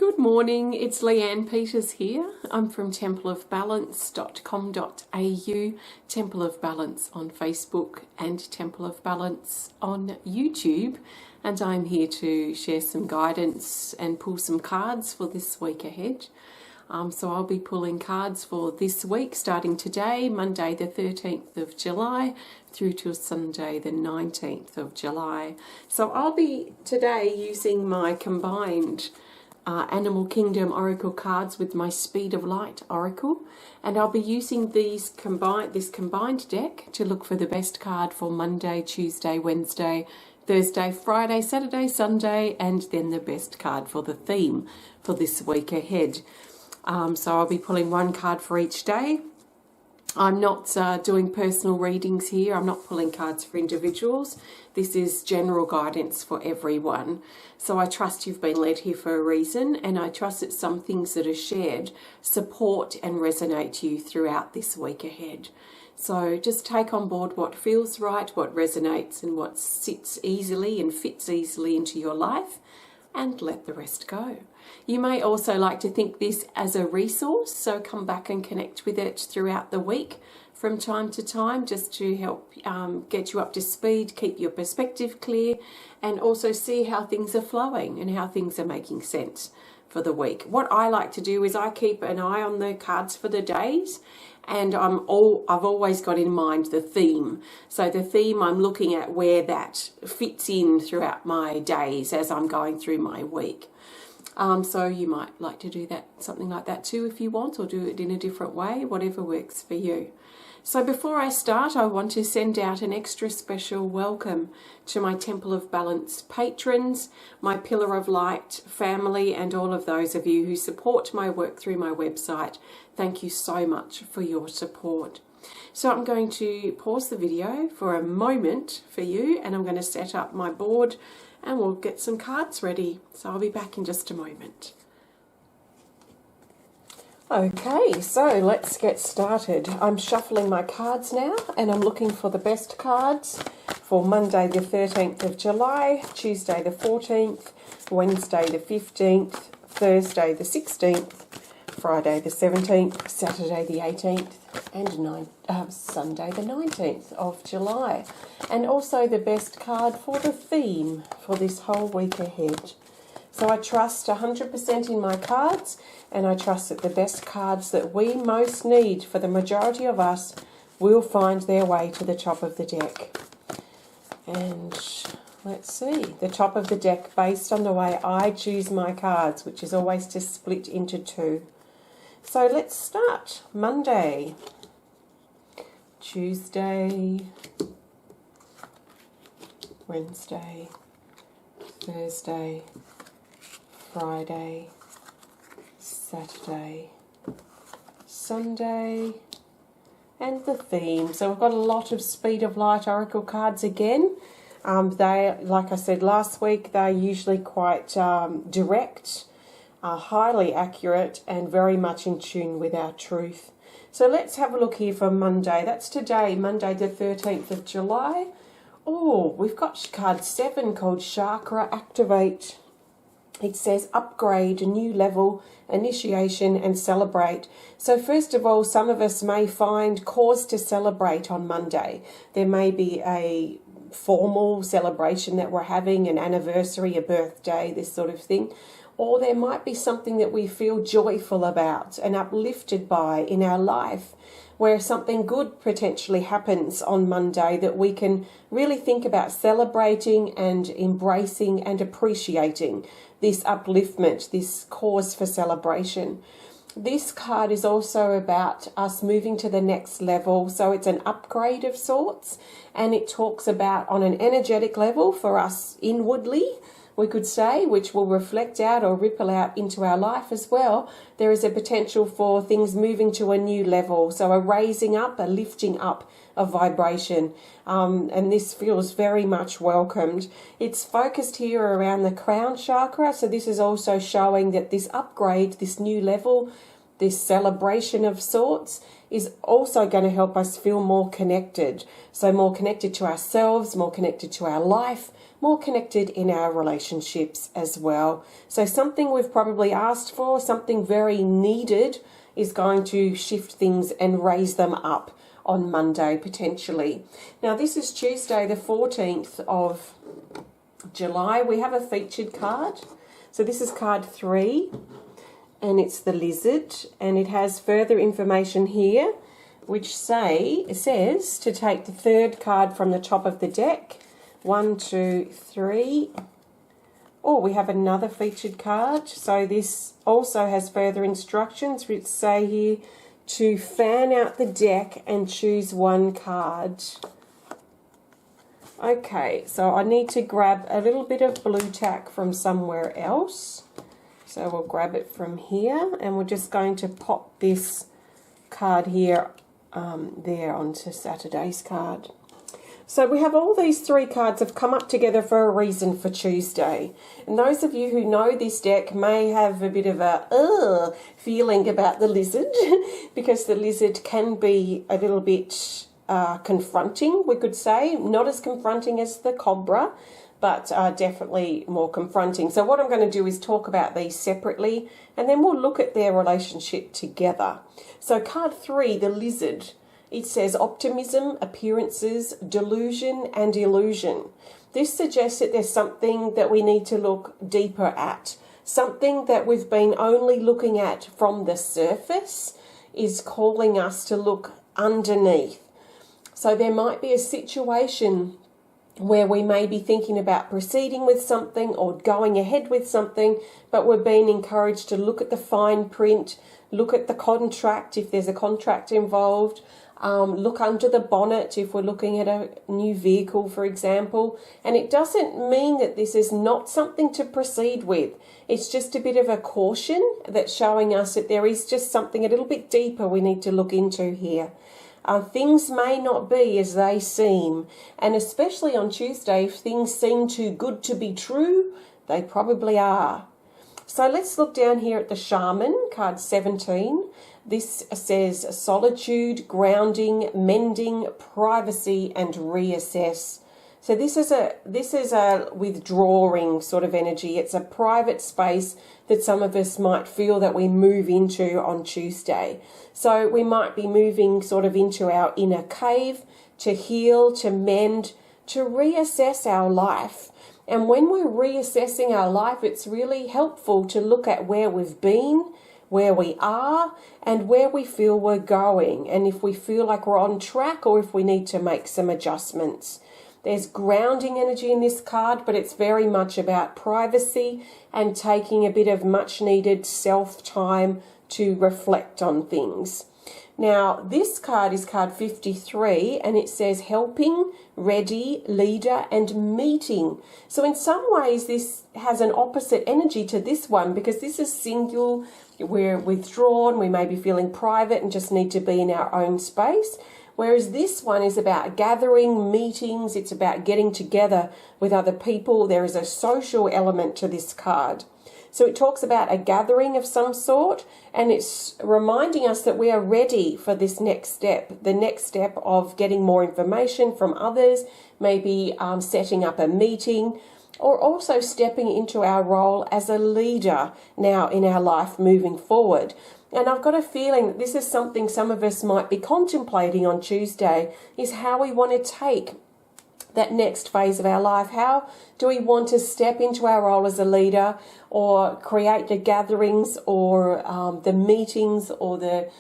Good morning, it's Leanne Peters here. I'm from templeofbalance.com.au, Temple of Balance on Facebook and Temple of Balance on YouTube, and I'm here to share some guidance and pull some cards for this week ahead. So I'll be pulling cards for this week starting today, Monday the 13th of July, through to Sunday the 19th of July. So I'll be today using my combined Animal Kingdom Oracle cards with my Speed of Light Oracle, and I'll be using this combined deck to look for the best card for Monday, Tuesday, Wednesday, Thursday, Friday, Saturday, Sunday, and then the best card for the theme for this week ahead. So I'll be pulling one card for each day. I'm not doing personal readings here. I'm not pulling cards for individuals. This is general guidance for everyone. So I trust you've been led here for a reason, and I trust that some things that are shared support and resonate you throughout this week ahead. So just take on board what feels right, what resonates, and what sits easily and fits easily into your life, and let the rest go. You may also like to think this as a resource, so come back and connect with it throughout the week from time to time, just to help get you up to speed, keep your perspective clear, and also see how things are flowing and how things are making sense for the week. What I like to do is I keep an eye on the cards for the days, and I've always got in mind the theme. So the theme, I'm looking at where that fits in throughout my days as I'm going through my week. So you might like to do that, something like that too if you want, or do it in a different way, whatever works for you. So before I start, I want to send out an extra special welcome to my Temple of Balance patrons, my Pillar of Light family, and all of those of you who support my work through my website. Thank you so much for your support. So I'm going to pause the video for a moment for you, and I'm going to set up my board and we'll get some cards ready. So I'll be back in just a moment. Okay, so let's get started. I'm shuffling my cards now, and I'm looking for the best cards for Monday the 13th of July, Tuesday the 14th, Wednesday the 15th, Thursday the 16th, Friday the 17th, Saturday the 18th, and Sunday the 19th of July. And also the best card for the theme for this whole week ahead. So I trust 100% in my cards, and I trust that the best cards that we most need for the majority of us will find their way to the top of the deck. And let's see, the top of the deck based on the way I choose my cards, which is always to split into two. So let's start. Monday, Tuesday, Wednesday, Thursday, Friday, Saturday, Sunday, and the theme. So we've got a lot of Speed of Light Oracle cards again. They, like I said last week, they're usually quite direct, highly accurate, and very much in tune with our truth. So let's have a look here for Monday. That's today, Monday the 13th of July. Oh, we've got card 7 called Chakra Activate. It says upgrade, new level, initiation, and celebrate. So first of all, some of us may find cause to celebrate on Monday. There may be a formal celebration that we're having, an anniversary, a birthday, this sort of thing. Or there might be something that we feel joyful about and uplifted by in our life, where something good potentially happens on Monday that we can really think about celebrating and embracing and appreciating this upliftment, this cause for celebration. This card is also about us moving to the next level, so it's an upgrade of sorts, and it talks about on an energetic level for us inwardly, we could say, which will reflect out or ripple out into our life as well. There is a potential for things moving to a new level, so a raising up, a lifting up of vibration, and this feels very much welcomed. It's focused here around the crown chakra, so this is also showing that this upgrade, this new level, this celebration of sorts, is also going to help us feel more connected. So more connected to ourselves, more connected to our life, more connected in our relationships as well. So something we've probably asked for, something very needed, is going to shift things and raise them up on Monday potentially. Now this is Tuesday the 14th of July. We have a featured card. So this is card 3 and it's the lizard, and it has further information here which says to take the third card from the top of the deck. 1, 2, 3. Oh, we have another featured card. So this also has further instructions which say here to fan out the deck and choose one card. Okay, so I need to grab a little bit of blue tack from somewhere else. So we'll grab it from here, and we're just going to pop this card here there onto Saturday's card. So we have all these 3 cards have come up together for a reason for Tuesday. And those of you who know this deck may have a bit of a feeling about the lizard because the lizard can be a little bit confronting, we could say. Not as confronting as the cobra, but definitely more confronting. So what I'm going to do is talk about these separately, and then we'll look at their relationship together. So card 3, the lizard, it says optimism, appearances, delusion and illusion. This suggests that there's something that we need to look deeper at. Something that we've been only looking at from the surface is calling us to look underneath. So there might be a situation where we may be thinking about proceeding with something or going ahead with something, but we're being encouraged to look at the fine print, look at the contract if there's a contract involved, look under the bonnet if we're looking at a new vehicle, for example. And it doesn't mean that this is not something to proceed with. It's just a bit of a caution that's showing us that there is just something a little bit deeper we need to look into here. Things may not be as they seem, and especially on Tuesday, if things seem too good to be true, they probably are. So let's look down here at the Shaman, card 17. This says solitude, grounding, mending, privacy, and reassess. So this is a withdrawing sort of energy. It's a private space that some of us might feel that we move into on Tuesday. So we might be moving sort of into our inner cave to heal, to mend, to reassess our life. And when we're reassessing our life, it's really helpful to look at where we've been, where we are, and where we feel we're going, and if we feel like we're on track or if we need to make some adjustments. There's grounding energy in this card, but it's very much about privacy and taking a bit of much needed self-time to reflect on things. Now, this card is card 53, and it says helping, ready, leader, and meeting. So in some ways, this has an opposite energy to this one, because this is single, we're withdrawn, we may be feeling private and just need to be in our own space. Whereas this one is about gathering, meetings, it's about getting together with other people. There is a social element to this card. So it talks about a gathering of some sort, and it's reminding us that we are ready for this next step, the next step of getting more information from others, maybe setting up a meeting, or also stepping into our role as a leader now in our life moving forward. And I've got a feeling that this is something some of us might be contemplating on Tuesday, is how we want to take that next phase of our life. How do we want to step into our role as a leader, or create the gatherings, or the meetings, or the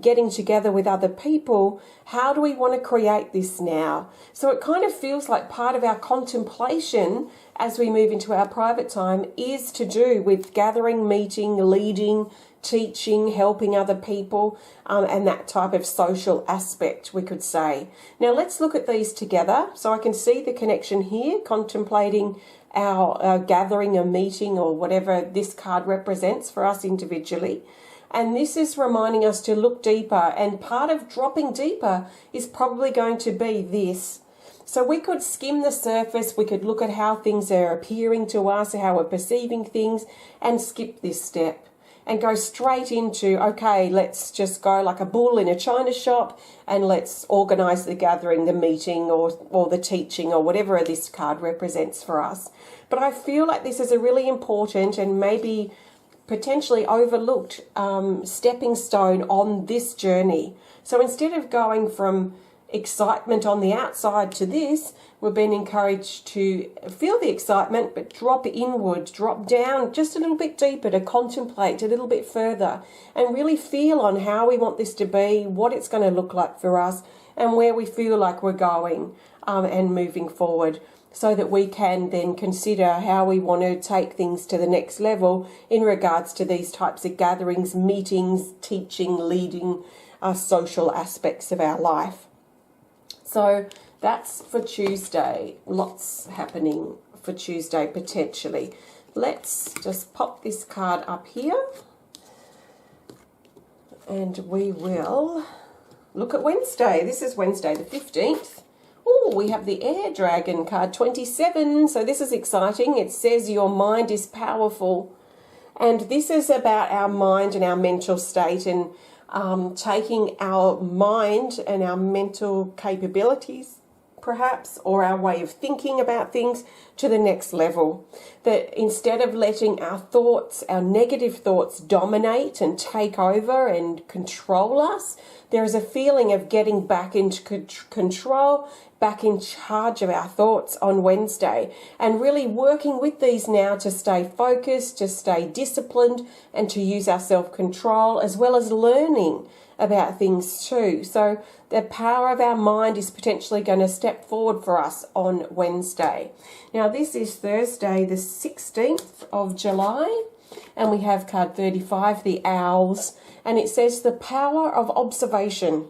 getting together with other people? How do we want to create this now? So it kind of feels like part of our contemplation as we move into our private time is to do with gathering, meeting, leading, teaching, helping other people, and that type of social aspect, we could say. Now let's look at these together. So I can see the connection here, contemplating our gathering, a meeting, or whatever this card represents for us individually. And this is reminding us to look deeper, and part of dropping deeper is probably going to be this. So we could skim the surface, we could look at how things are appearing to us, how we're perceiving things, and skip this step. and go straight into, okay, let's just go like a bull in a china shop and let's organise the gathering, the meeting or the teaching or whatever this card represents for us. But I feel like this is a really important and maybe potentially overlooked stepping stone on this journey. So instead of going from excitement on the outside to this, we've been encouraged to feel the excitement, but drop inward, drop down just a little bit deeper to contemplate a little bit further and really feel on how we want this to be, what it's going to look like for us, and where we feel like we're going and moving forward, so that we can then consider how we want to take things to the next level in regards to these types of gatherings, meetings, teaching, leading, social aspects of our life. So that's for Tuesday. Lots happening for Tuesday potentially. Let's just pop this card up here and we will look at Wednesday. This is Wednesday the 15th. Oh, we have the Air Dragon card 27. So this is exciting. It says your mind is powerful. And this is about our mind and our mental state and taking our mind and our mental capabilities, perhaps, or our way of thinking about things to the next level. That instead of letting our thoughts, our negative thoughts dominate and take over and control us, there is a feeling of getting back into control, back in charge of our thoughts on Wednesday, and really working with these now to stay focused, to stay disciplined, and to use our self-control, as well as learning about things too. So the power of our mind is potentially going to step forward for us on Wednesday. Now this is Thursday the 16th of July, and we have card 35, the Owls, and it says the power of observation.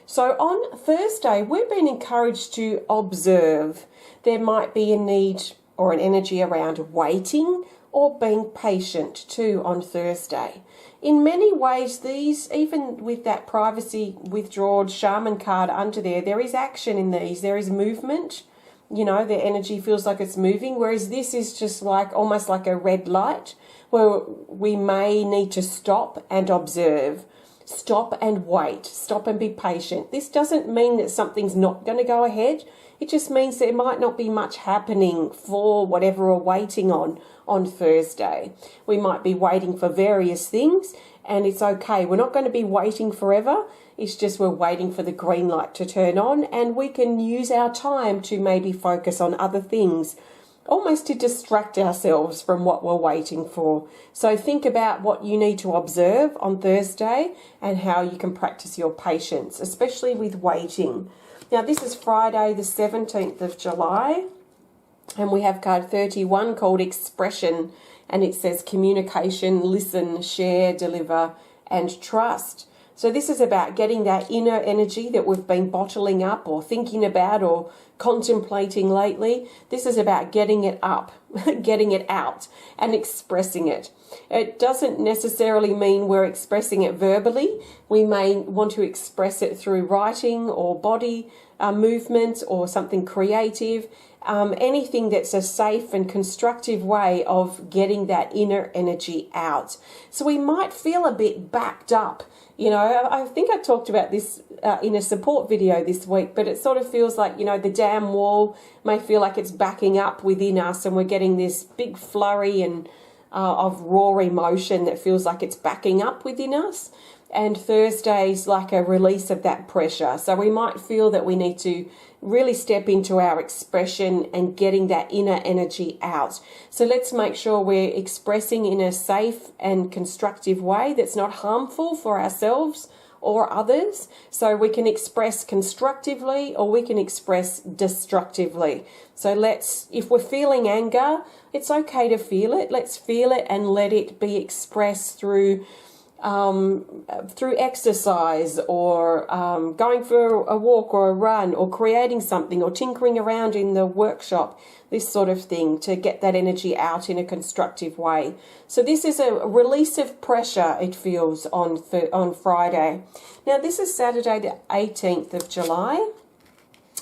So on Thursday, we've been encouraged to observe. There might be a need or an energy around waiting or being patient too on Thursday. In many ways, these, even with that privacy withdrawal shaman card under there is action in these. There is movement. You know, the energy feels like it's moving, whereas this is just like almost like a red light where we may need to stop and observe. Stop and wait. Stop and be patient. This doesn't mean that something's not going to go ahead. It just means there might not be much happening for whatever we're waiting on Thursday. We might be waiting for various things, and it's okay. We're not going to be waiting forever. It's just we're waiting for the green light to turn on, and we can use our time to maybe focus on other things, almost to distract ourselves from what we're waiting for. So think about what you need to observe on Thursday and how you can practice your patience, especially with waiting. Now this is Friday the 17th of July, and we have card 31 called Expression, and it says communication, listen, share, deliver, and trust. So this is about getting that inner energy that we've been bottling up or thinking about or contemplating lately. This is about getting it up, getting it out and expressing it. It doesn't necessarily mean we're expressing it verbally. We may want to express it through writing or body movement or something creative. Anything that's a safe and constructive way of getting that inner energy out. So we might feel a bit backed up. You know, I think I talked about this in a support video this week, but it sort of feels like, you know, the dam wall may feel like it's backing up within us and we're getting this big flurry and of raw emotion that feels like it's backing up within us. And Thursday's like a release of that pressure. So we might feel that we need to really step into our expression and getting that inner energy out. So let's make sure we're expressing in a safe and constructive way that's not harmful for ourselves or others. So we can express constructively or we can express destructively. So if we're feeling anger, it's okay to feel it. Let's feel it and let it be expressed through exercise or going for a walk or a run or creating something or tinkering around in the workshop, this sort of thing, to get that energy out in a constructive way. So this is a release of pressure, it feels, on Friday. Now this is Saturday the 18th of July.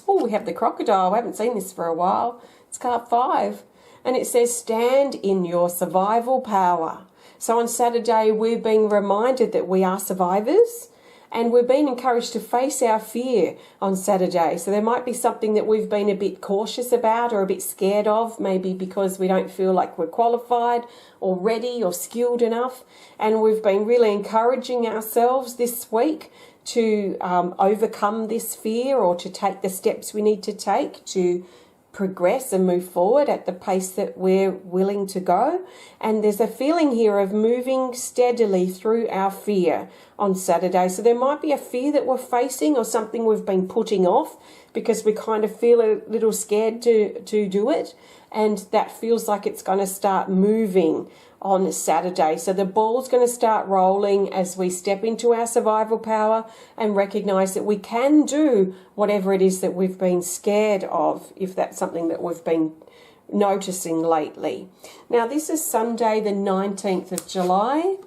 Oh, we have the Crocodile. I haven't seen this for a while. It's card 5. And it says, stand in your survival power. So on Saturday, we're being reminded that we are survivors, and we're being encouraged to face our fear on Saturday. So there might be something that we've been a bit cautious about or a bit scared of, maybe because we don't feel like we're qualified or ready or skilled enough. And we've been really encouraging ourselves this week to overcome this fear, or to take the steps we need to take to progress and move forward at the pace that we're willing to go. And there's a feeling here of moving steadily through our fear on Saturday. So there might be a fear that we're facing, or something we've been putting off because we kind of feel a little scared to do it, and that feels like it's going to start moving on Saturday. So the ball's going to start rolling as we step into our survival power and recognize that we can do whatever it is that we've been scared of, if that's something that we've been noticing lately. Now, this is Sunday, the 19th of July.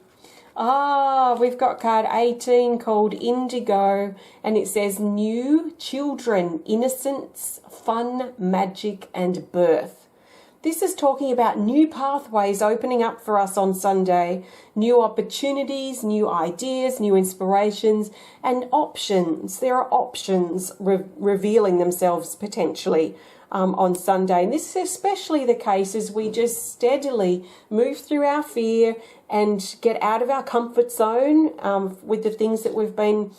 We've got card 18 called Indigo, and it says new children, innocence, fun, magic, and birth. This is talking about new pathways opening up for us on Sunday, new opportunities, new ideas, new inspirations, and options. There are options revealing themselves potentially on Sunday. And this is especially the case as we just steadily move through our fear and get out of our comfort zone with the things that we've been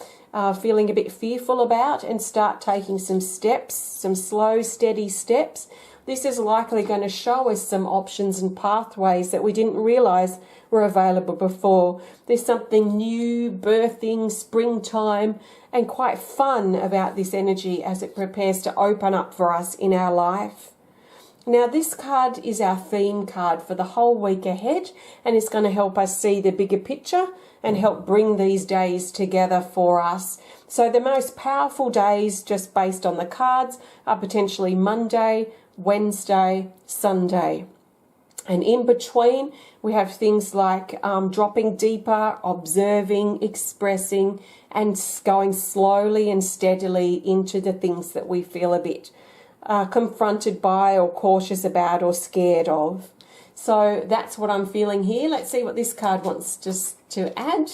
feeling a bit fearful about, and start taking some steps, some slow, steady steps. This is likely going to show us some options and pathways that we didn't realize were available before. There's something new, birthing, springtime, and quite fun about this energy as it prepares to open up for us in our life. Now, this card is our theme card for the whole week ahead, and it's going to help us see the bigger picture and help bring these days together for us. So the most powerful days, just based on the cards, are potentially Monday, Wednesday, Sunday. And in between, we have things like dropping deeper, observing, expressing, and going slowly and steadily into the things that we feel a bit confronted by, or cautious about, or scared of. So that's what I'm feeling here. Let's see what this card wants just to add.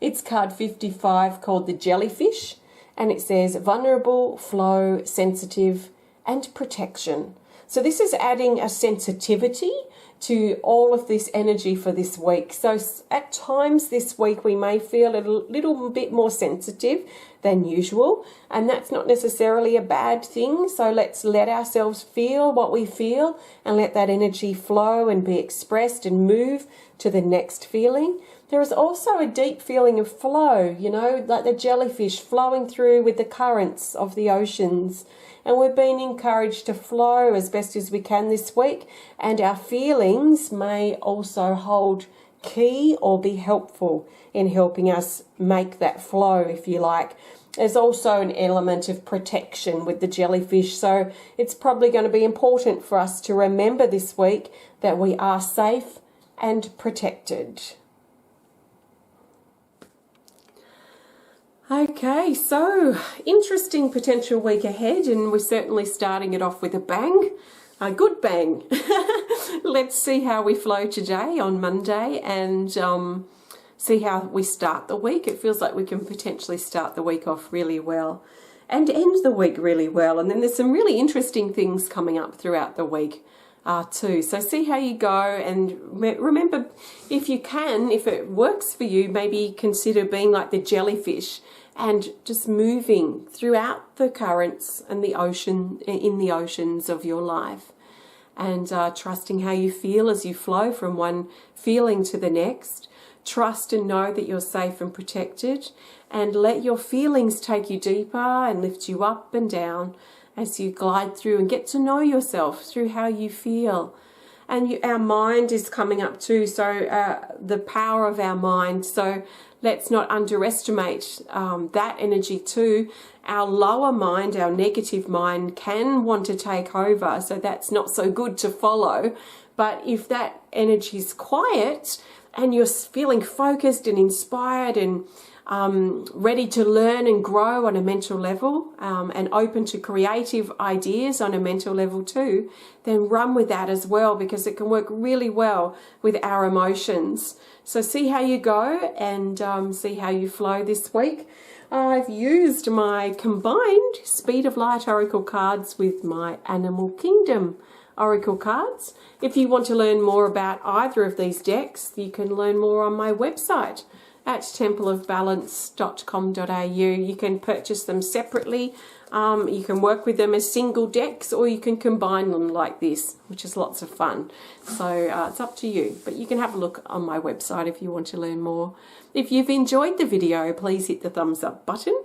It's card 55 called the Jellyfish, and it says vulnerable, flow, sensitive, and protection. So this is adding a sensitivity to all of this energy for this week. So at times this week we may feel a little bit more sensitive than usual, and that's not necessarily a bad thing. So let's let ourselves feel what we feel and let that energy flow and be expressed and move to the next feeling. There is also a deep feeling of flow, you know, like the jellyfish flowing through with the currents of the oceans. And we're being encouraged to flow as best as we can this week. And our feelings may also hold key or be helpful in helping us make that flow, if you like. There's also an element of protection with the jellyfish. So it's probably going to be important for us to remember this week that we are safe and protected. Okay, so interesting potential week ahead, and we're certainly starting it off with a bang, a good bang. Let's see how we flow today on Monday, and see how we start the week. It feels like we can potentially start the week off really well and end the week really well. And then there's some really interesting things coming up throughout the week too. So see how you go, and remember, if you can, if it works for you, maybe consider being like the jellyfish and just moving throughout the currents and the ocean, in the oceans of your life, and trusting how you feel as you flow from one feeling to the next. Trust and know that you're safe and protected, and let your feelings take you deeper and lift you up and down as you glide through and get to know yourself through how you feel. And our mind is coming up too, so the power of our mind. So let's not underestimate that energy too. Our lower mind, our negative mind, can want to take over, so that's not so good to follow. But if that energy is quiet and you're feeling focused and inspired and ready to learn and grow on a mental level, and open to creative ideas on a mental level too, then run with that as well, because it can work really well with our emotions. So see how you go, and see how you flow this week. I've used my combined Speed of Light Oracle cards with my Animal Kingdom Oracle cards. If you want to learn more about either of these decks, you can learn more on my website at templeofbalance.com.au. You can purchase them separately. You can work with them as single decks, or you can combine them like this, which is lots of fun. So it's up to you, but you can have a look on my website if you want to learn more. If you've enjoyed the video, please hit the thumbs up button.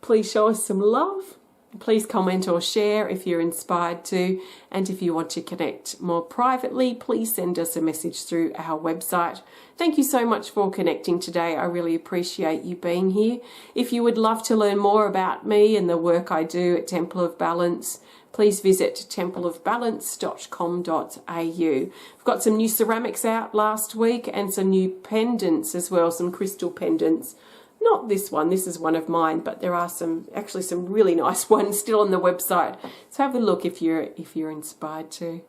Please show us some love. Please comment or share if you're inspired to, and if you want to connect more privately, please send us a message through our website. Thank you so much for connecting today. I really appreciate you being here. If you would love to learn more about me and the work I do at Temple of Balance, please visit templeofbalance.com.au. I've got some new ceramics out last week and some new pendants as well, some crystal pendants. Not this one, this is one of mine, but there are actually some really nice ones still on the website. So have a look if you're inspired to.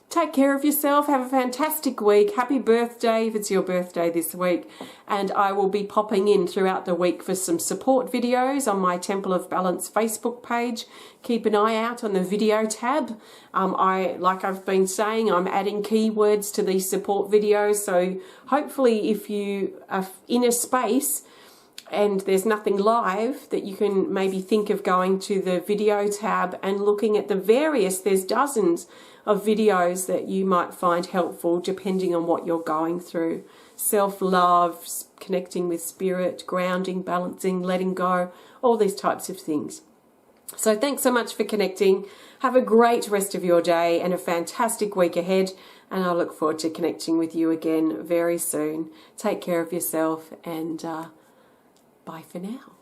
Take care of yourself, have a fantastic week. Happy birthday if it's your birthday this week. And I will be popping in throughout the week for some support videos on my Temple of Balance Facebook page. Keep an eye out on the video tab. Like I've been saying, I'm adding keywords to these support videos. So hopefully if you are in a space and there's nothing live, that you can maybe think of going to the video tab and looking at there's dozens of videos that you might find helpful depending on what you're going through. Self-love, connecting with spirit, grounding, balancing, letting go, all these types of things. So thanks so much for connecting. Have a great rest of your day and a fantastic week ahead. And I look forward to connecting with you again very soon. Take care of yourself, and bye for now.